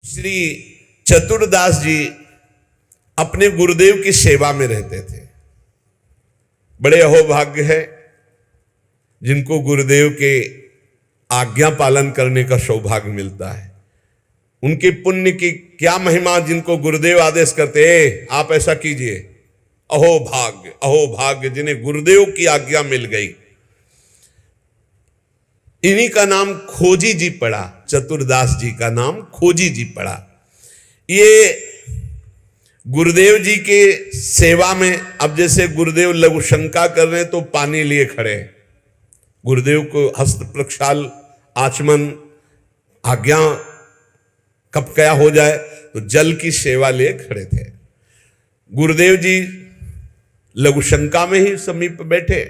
श्री चतुरदास जी अपने गुरुदेव की सेवा में रहते थे। बड़े अहोभाग्य है जिनको गुरुदेव के आज्ञा पालन करने का सौभाग्य मिलता है। उनके पुण्य की क्या महिमा, जिनको गुरुदेव आदेश करते आप ऐसा कीजिए। अहोभाग्य अहोभाग्य जिन्हें गुरुदेव की आज्ञा मिल गई। इन्हीं का नाम खोजी जी पड़ा, चतुरदास जी का नाम खोजी जी पड़ा। ये गुरुदेव जी के सेवा में, अब जैसे गुरुदेव लघु शंका कर रहे हैं तो पानी लिए खड़े, गुरुदेव को हस्त प्रक्षाल आचमन आज्ञा कब क्या हो जाए तो जल की सेवा लिए खड़े थे। गुरुदेव जी लघु शंका में ही समीप बैठे।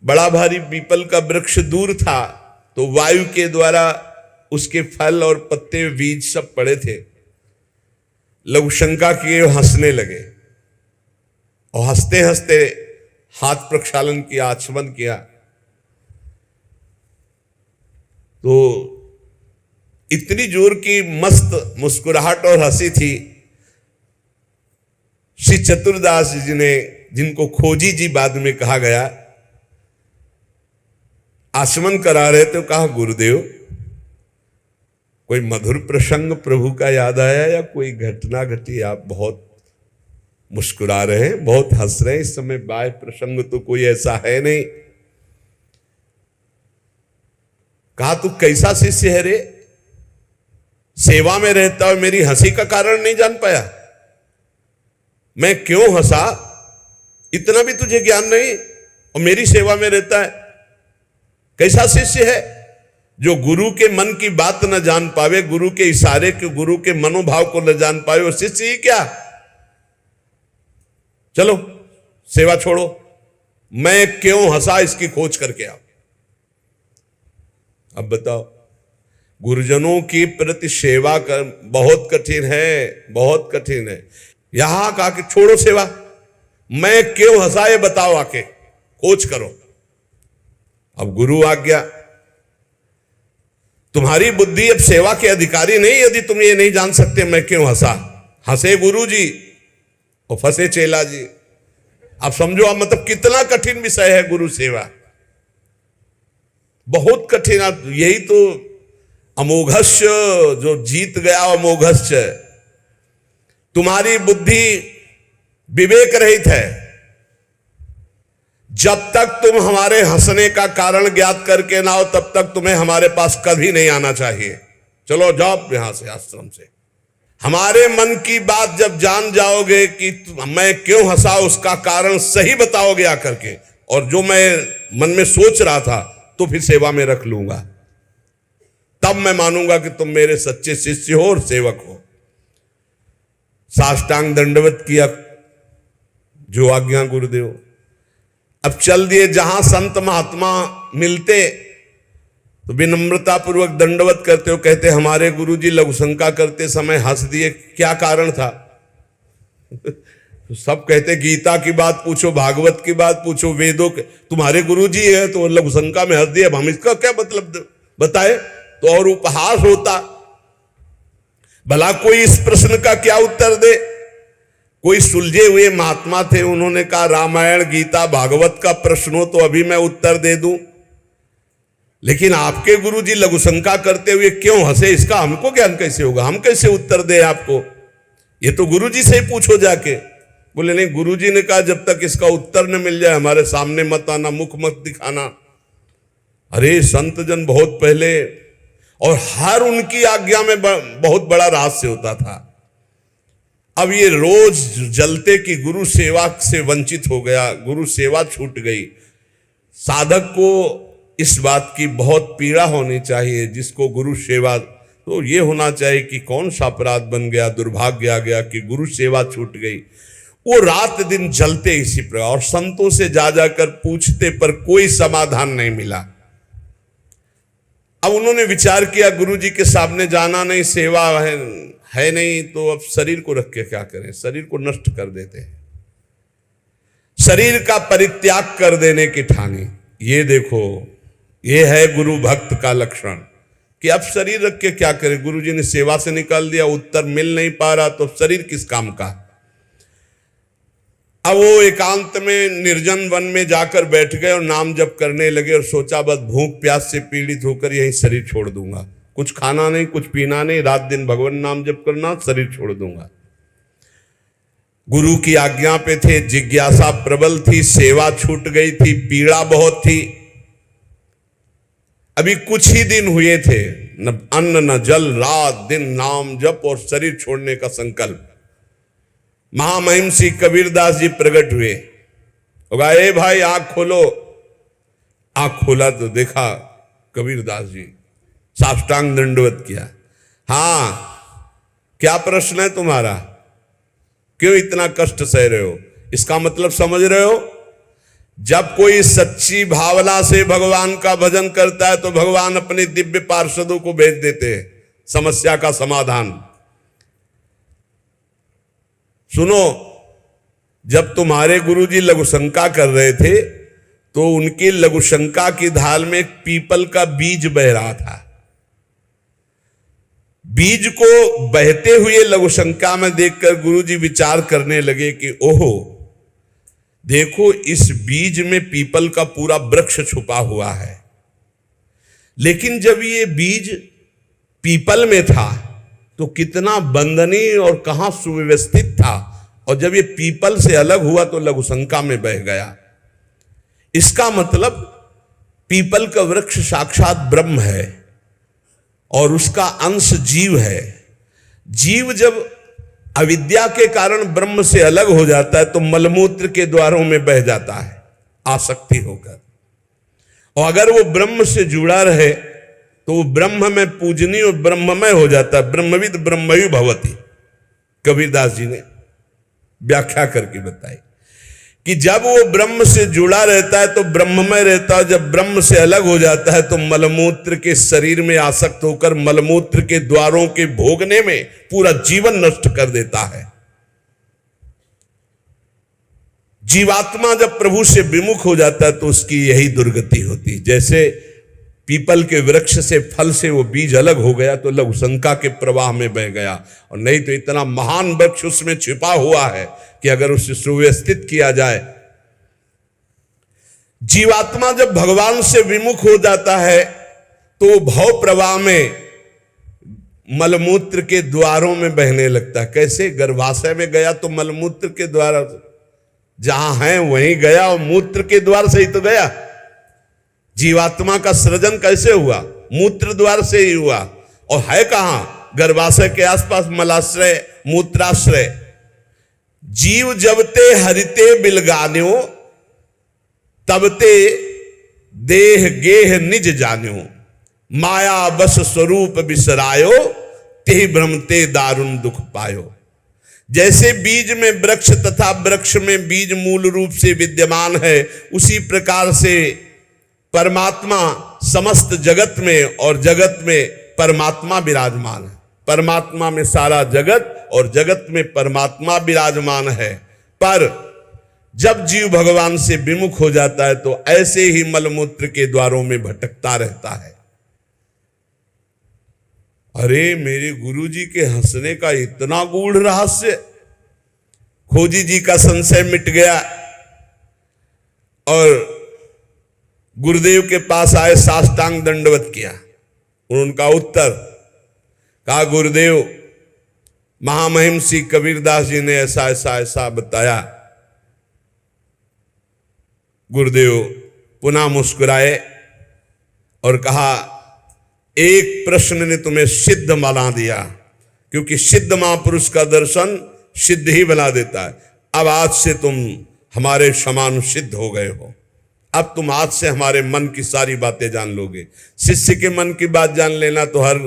बड़ा भारी पीपल का वृक्ष दूर था तो वायु के द्वारा उसके फल और पत्ते बीज सब पड़े थे। लघु शंका किए, हंसने लगे और हंसते हंसते हाथ प्रक्षालन किया, आचमन किया तो इतनी जोर की मस्त मुस्कुराहट और हंसी थी। श्री चतुरदास जी ने, जिनको खोजी जी बाद में कहा गया, आचमन करा रहे तो कहा, गुरुदेव कोई मधुर प्रसंग प्रभु का याद आया या कोई घटना घटी? आप बहुत मुस्कुरा रहे हैं, बहुत हंस रहे हैं इस समय, बाह्य प्रसंग तो कोई ऐसा है नहीं। कहा, तू कैसा शिष्य है रे? सेवा में रहता है, मेरी हंसी का कारण नहीं जान पाया? मैं क्यों हंसा इतना भी तुझे ज्ञान नहीं, और मेरी सेवा में रहता है? कैसा शिष्य है जो गुरु के मन की बात न जान पावे, गुरु के इशारे के, गुरु के मनोभाव को न जान पावे, वो शिष्य ही क्या? चलो सेवा छोड़ो, मैं क्यों हंसा इसकी खोज करके आओ। अब बताओ, गुरुजनों की प्रति सेवा कर बहुत कठिन है, बहुत कठिन है। यहां कहा कि छोड़ो सेवा, मैं क्यों हंसा ये बताओ, आके खोज करो। अब गुरु आज्ञा, तुम्हारी बुद्धि अब सेवा के अधिकारी नहीं, यदि तुम ये नहीं जान सकते मैं क्यों हंसा। हंसे गुरु जी और फंसे चेला जी। आप समझो, आप मतलब कितना कठिन विषय है गुरु सेवा, बहुत कठिन। यही तो अमोघस्य, जो जीत गया अमोघस्य। तुम्हारी बुद्धि विवेक रहित है। जब तक तुम हमारे हंसने का कारण ज्ञात करके ना हो तब तक तुम्हें हमारे पास कभी नहीं आना चाहिए। चलो जाओ यहां से, आश्रम से। हमारे मन की बात जब जान जाओगे कि मैं क्यों हंसा, उसका कारण सही बताओगे आकर के, और जो मैं मन में सोच रहा था तो फिर सेवा में रख लूंगा, तब मैं मानूंगा कि तुम मेरे सच्चे शिष्य हो और सेवक हो। साष्टांग दंडवत किया, जो आज्ञा गुरुदेव। अब चल दिए, जहां संत महात्मा मिलते तो विनम्रता पूर्वक दंडवत करते हो, कहते हमारे गुरुजी लघु शंका करते समय हंस दिए, क्या कारण था? तो सब कहते गीता की बात पूछो, भागवत की बात पूछो, वेदों के, तुम्हारे गुरुजी है तो लघु शंका में हंस दिए, अब हम इसका क्या मतलब बताए? तो और उपहास होता। भला कोई इस प्रश्न का क्या उत्तर दे? कोई सुलझे हुए महात्मा थे, उन्होंने कहा रामायण गीता भागवत का प्रश्न हो तो अभी मैं उत्तर दे दूं, लेकिन आपके गुरुजी लघु शंका करते हुए क्यों हंसे, इसका हमको ज्ञान कैसे होगा? हम कैसे उत्तर दें आपको? ये तो गुरुजी से ही पूछो जाके। बोले नहीं, गुरुजी ने कहा जब तक इसका उत्तर न मिल जाए हमारे सामने मत आना, मुख मत दिखाना। अरे संत जन बहुत पहले, और हर उनकी आज्ञा में बहुत बड़ा रहस्य होता था। अब ये रोज जलते कि गुरु सेवा से वंचित हो गया, गुरु सेवा छूट गई। साधक को इस बात की बहुत पीड़ा होनी चाहिए, जिसको गुरु सेवा, तो ये होना चाहिए कि कौन सा अपराध बन गया, दुर्भाग्य आ गया कि गुरु सेवा छूट गई। वो रात दिन जलते इसी प्रकार, और संतों से जा जाकर पूछते पर कोई समाधान नहीं मिला। अब उन्होंने विचार किया, गुरु जी के सामने जाना नहीं, सेवा है नहीं, तो अब शरीर को रख के क्या करें? शरीर को नष्ट कर देते हैं, शरीर का परित्याग कर देने की ठानी। ये देखो, ये है गुरु भक्त का लक्षण कि अब शरीर रख के क्या करे, गुरुजी ने सेवा से निकाल दिया, उत्तर मिल नहीं पा रहा, तो शरीर किस काम का। अब वो एकांत में निर्जन वन में जाकर बैठ गए और नाम जप करने लगे और सोचा बस भूख प्यास से पीड़ित होकर यही शरीर छोड़ दूंगा, कुछ खाना नहीं, कुछ पीना नहीं, रात दिन भगवान नाम जप करना, शरीर छोड़ दूंगा। गुरु की आज्ञा पे थे, जिज्ञासा प्रबल थी, सेवा छूट गई थी, पीड़ा बहुत थी। अभी कुछ ही दिन हुए थे, न अन्न न जल, रात दिन नाम जप और शरीर छोड़ने का संकल्प। महामहिम श्री कबीरदास जी प्रकट हुए, होगा ए भाई आंख खोलो। आंख खोला तो देखा कबीरदास जी, साष्टांग दंडवत किया। हाँ, क्या प्रश्न है तुम्हारा, क्यों इतना कष्ट सह रहे हो? इसका मतलब समझ रहे हो? जब कोई सच्ची भावना से भगवान का भजन करता है तो भगवान अपने दिव्य पार्षदों को भेज देते हैं समस्या का समाधान। सुनो, जब तुम्हारे गुरुजी लघुशंका कर रहे थे तो उनकी लघुशंका की ढाल में एक पीपल का बीज बह रहा था। बीज को बहते हुए लघुशंका में देखकर गुरुजी विचार करने लगे कि ओहो, देखो इस बीज में पीपल का पूरा वृक्ष छुपा हुआ है। लेकिन जब ये बीज पीपल में था तो कितना बंदनीय और कहां सुव्यवस्थित था, और जब ये पीपल से अलग हुआ तो लघुशंका में बह गया। इसका मतलब पीपल का वृक्ष साक्षात ब्रह्म है और उसका अंश जीव है। जीव जब अविद्या के कारण ब्रह्म से अलग हो जाता है तो मलमूत्र के द्वारों में बह जाता है आसक्ति होकर, और अगर वो ब्रह्म से जुड़ा रहे तो वो ब्रह्म में पूजनीय और ब्रह्ममय हो जाता है। ब्रह्मविद ब्रह्मयु भवति, कबीरदास जी ने व्याख्या करके बताई कि जब वो ब्रह्म से जुड़ा रहता है तो ब्रह्ममय रहता है, जब ब्रह्म से अलग हो जाता है तो मलमूत्र के शरीर में आसक्त होकर मलमूत्र के द्वारों के भोगने में पूरा जीवन नष्ट कर देता है। जीवात्मा जब प्रभु से विमुख हो जाता है तो उसकी यही दुर्गति होती। जैसे पीपल के वृक्ष से फल से वो बीज अलग हो गया तो लघुशंका के प्रवाह में बह गया, और नहीं तो इतना महान वृक्ष उसमें छिपा हुआ है कि अगर उसे सुव्यवस्थित किया जाए। जीवात्मा जब भगवान से विमुख हो जाता है तो भव प्रवाह में मलमूत्र के द्वारों में बहने लगता है। कैसे? गर्भाशय में गया तो मलमूत्र के द्वार जहां है वहीं गया, और मूत्र के द्वार से ही तो गया। जीवात्मा का सृजन कैसे हुआ? मूत्र द्वार से ही हुआ, और है कहां? गर्भाशय के आसपास मलाश्रय, मूत्राश्रय। जीव जबते हरिते बिलगान्यो तबते देह गेह निज जान्यो, माया बस स्वरूप बिसरायो ते भ्रमते दारुण दुख पायो। जैसे बीज में वृक्ष तथा वृक्ष में बीज मूल रूप से विद्यमान है, उसी प्रकार से परमात्मा समस्त जगत में और जगत में परमात्मा विराजमान है। परमात्मा में सारा जगत और जगत में परमात्मा विराजमान है। पर जब जीव भगवान से विमुख हो जाता है तो ऐसे ही मलमूत्र के द्वारों में भटकता रहता है। अरे मेरे गुरुजी के हंसने का इतना गूढ़ रहस्य, खोजी जी का संशय मिट गया और गुरुदेव के पास आए, साष्टांग दंडवत किया। उनका उत्तर कहा, गुरुदेव महामहिम श्री कबीरदास जी ने ऐसा ऐसा ऐसा बताया। गुरुदेव पुनः मुस्कुराए और कहा, एक प्रश्न ने तुम्हें सिद्ध बना दिया, क्योंकि सिद्ध महापुरुष का दर्शन सिद्ध ही बना देता है। अब आज से तुम हमारे समान सिद्ध हो गए हो। अब तुम आज से हमारे मन की सारी बातें जान लोगे। शिष्य के मन की बात जान लेना तो हर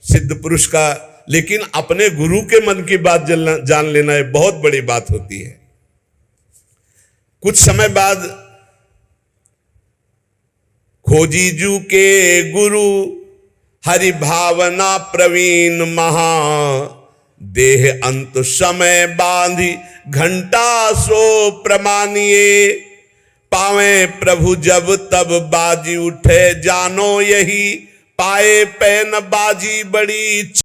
सिद्ध पुरुष का, लेकिन अपने गुरु के मन की बात जान लेना ये बहुत बड़ी बात होती है। कुछ समय बाद खोजीजू के गुरु हरि भावना प्रवीण महा, देह अंत समय बांधी घंटा सो प्रमानिए, पावे प्रभु जब तब बाजी उठे जानो यही, पाए पैन बाजी बड़ी